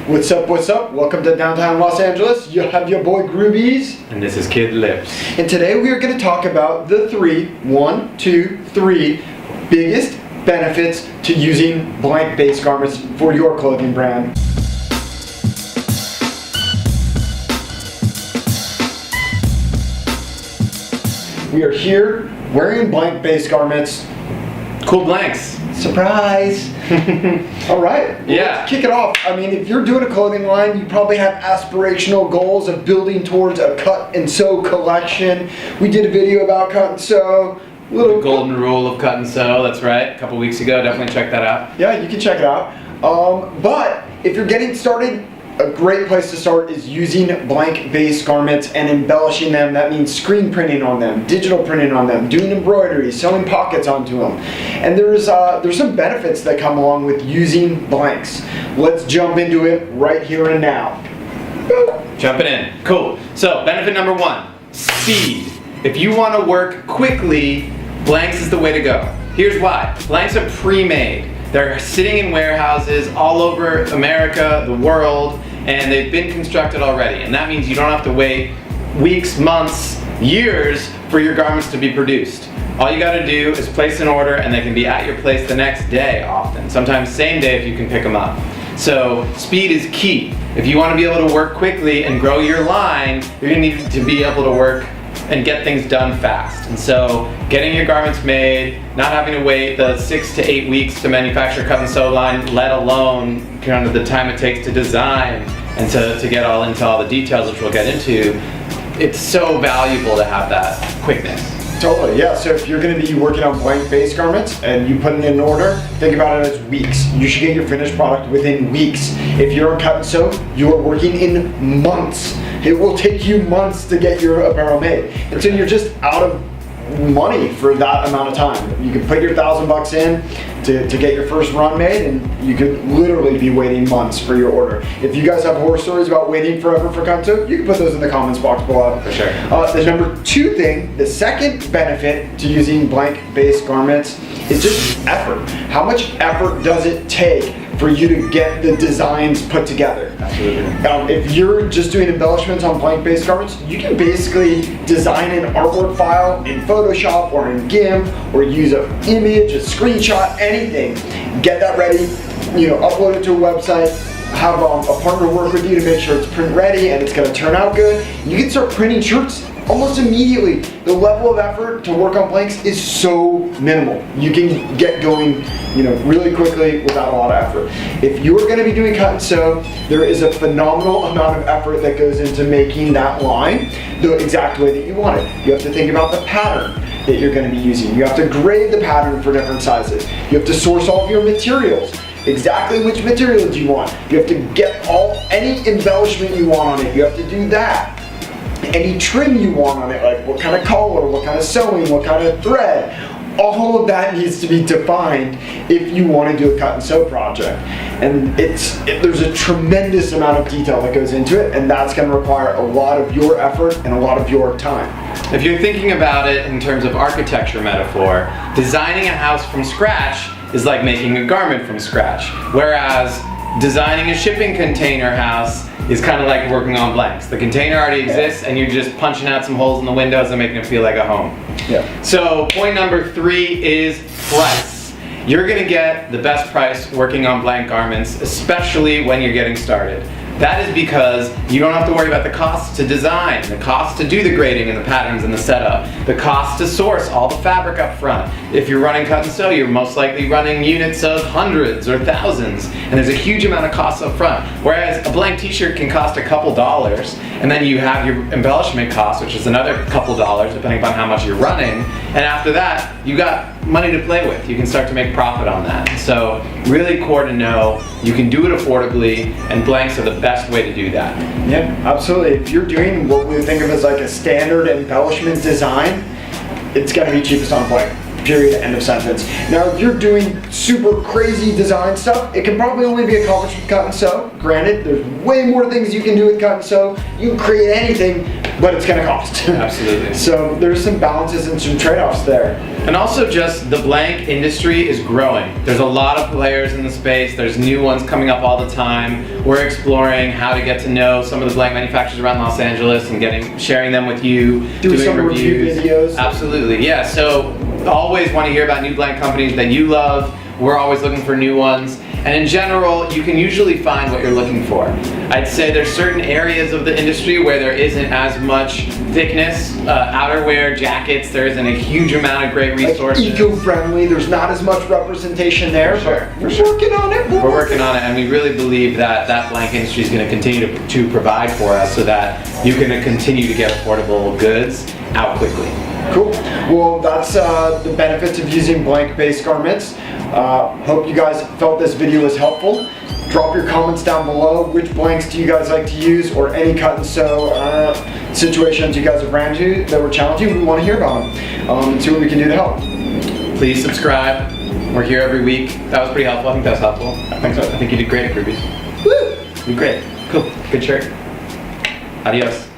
What's up, what's up? Welcome to downtown Los Angeles. You have your boy Groobies. And this is Kid Lips. And today we are going to talk about the three biggest benefits to using blank base garments for your clothing brand. We are here wearing blank base garments. Cool blanks. Surprise! All right, well, yeah. Let's kick it off. I mean, if you're doing a clothing line, you probably have aspirational goals of building towards a cut and sew collection. We did a video about cut and sew. The golden rule of cut and sew, that's right, a couple weeks ago. Definitely check that out. Yeah, you can check it out. But if you're getting started, a great place to start is using blank base garments and embellishing them. That means screen printing on them, digital printing on them, doing embroidery, sewing pockets onto them. And there's some benefits that come along with using blanks. Let's jump into it right here and now. Jumping in. Cool. So, benefit number one, speed. If you want to work quickly, blanks is the way to go. Here's why. Blanks are pre-made. They're sitting in warehouses all over America, the world, and they've been constructed already. And that means you don't have to wait weeks, months, years for your garments to be produced. All you gotta do is place an order and they can be at your place the next day often. Sometimes same day if you can pick them up. So speed is key. If you wanna be able to work quickly and grow your line, you're gonna need to be able to work and get things done fast. And so getting your garments made, not having to wait the 6 to 8 weeks to manufacture a cut and sew line, let alone kind of the time it takes to design and to get all into all the details, which we'll get into, it's so valuable to have that quickness. Totally, yeah. So if you're going to be working on blank base garments and you put it in an order, think about it as weeks. You should get your finished product within weeks. If you're on cut and sew, you are working in months. It will take you months to get your apparel made. And so you're just out of money for that amount of time. You can put your $1,000 in to get your first run made, and you could literally be waiting months for your order. If you guys have horror stories about waiting forever for cut and sew, you can put those in the comments box below. For sure. The number two thing, the second benefit to using blank base garments is just effort. How much effort does it take for you to get the designs put together? Absolutely. If you're just doing embellishments on blank base garments, you can basically design an artwork file in Photoshop or in GIMP, or use an image, a screenshot, anything. Get that ready, upload it to a website, have a partner work with you to make sure it's print ready and it's going to turn out good. You can start printing shirts almost immediately. The level of effort to work on blanks is so minimal. You can get going, really quickly without a lot of effort. If you are going to be doing cut and sew, there is a phenomenal amount of effort that goes into making that line the exact way that you want it. You have to think about the pattern that you're going to be using. You have to grade the pattern for different sizes. You have to source all of your materials. Exactly which materials you want. You have to get any embellishment you want on it. You have to do that. Any trim you want on it, like what kind of color, what kind of sewing, what kind of thread. All of that needs to be defined if you want to do a cut and sew project. And there's a tremendous amount of detail that goes into it, and that's going to require a lot of your effort and a lot of your time. If you're thinking about it in terms of architecture metaphor, designing a house from scratch is like making a garment from scratch. Whereas designing a shipping container house is kind of like working on blanks. The container already exists and you're just punching out some holes in the windows and making it feel like a home. Yeah. So point number 3 is price. You're gonna get the best price working on blank garments, especially when you're getting started. That is because you don't have to worry about the cost to design, the cost to do the grading and the patterns and the setup, the cost to source all the fabric up front. If you're running cut and sew, you're most likely running units of hundreds or thousands, and there's a huge amount of costs up front. Whereas a blank t-shirt can cost a couple dollars, and then you have your embellishment cost, which is another couple dollars depending upon how much you're running, and after that, you got money to play with. You can start to make profit on that. So really core to know, you can do it affordably, and blanks are the best way to do that. Yeah, absolutely. If you're doing what we think of as like a standard embellishment design, it's going to be cheapest on blank. Period, end of sentence. Now, if you're doing super crazy design stuff, it can probably only be accomplished with cut and sew. Granted, there's way more things you can do with cut and sew. You can create anything, but it's gonna cost. Absolutely. So there's some balances and some trade-offs there. And also just the blank industry is growing. There's a lot of players in the space. There's new ones coming up all the time. We're exploring how to get to know some of the blank manufacturers around Los Angeles and sharing them with you, doing some review videos. Absolutely, yeah. So always want to hear about new blank companies that you love. We're always looking for new ones. And in general, you can usually find what you're looking for. I'd say there's certain areas of the industry where there isn't as much thickness, outerwear, jackets, there isn't a huge amount of great resources. Like eco-friendly, there's not as much representation there, For but sure. we're working on it. We're working on it, and we really believe that that blank industry is going to continue to provide for us so that you can continue to get affordable goods out quickly. Cool. Well, that's the benefits of using blank-based garments. Hope you guys felt this video was helpful. Drop your comments down below. Which blanks do you guys like to use, or any cut and sew situations you guys have ran into that were challenging? We want to hear about them and see what we can do to help. Please subscribe. We're here every week. That was pretty helpful. I think that was helpful. I think so. I think you did great, Groobies. Woo! You did great. Cool. Good shirt. Adios.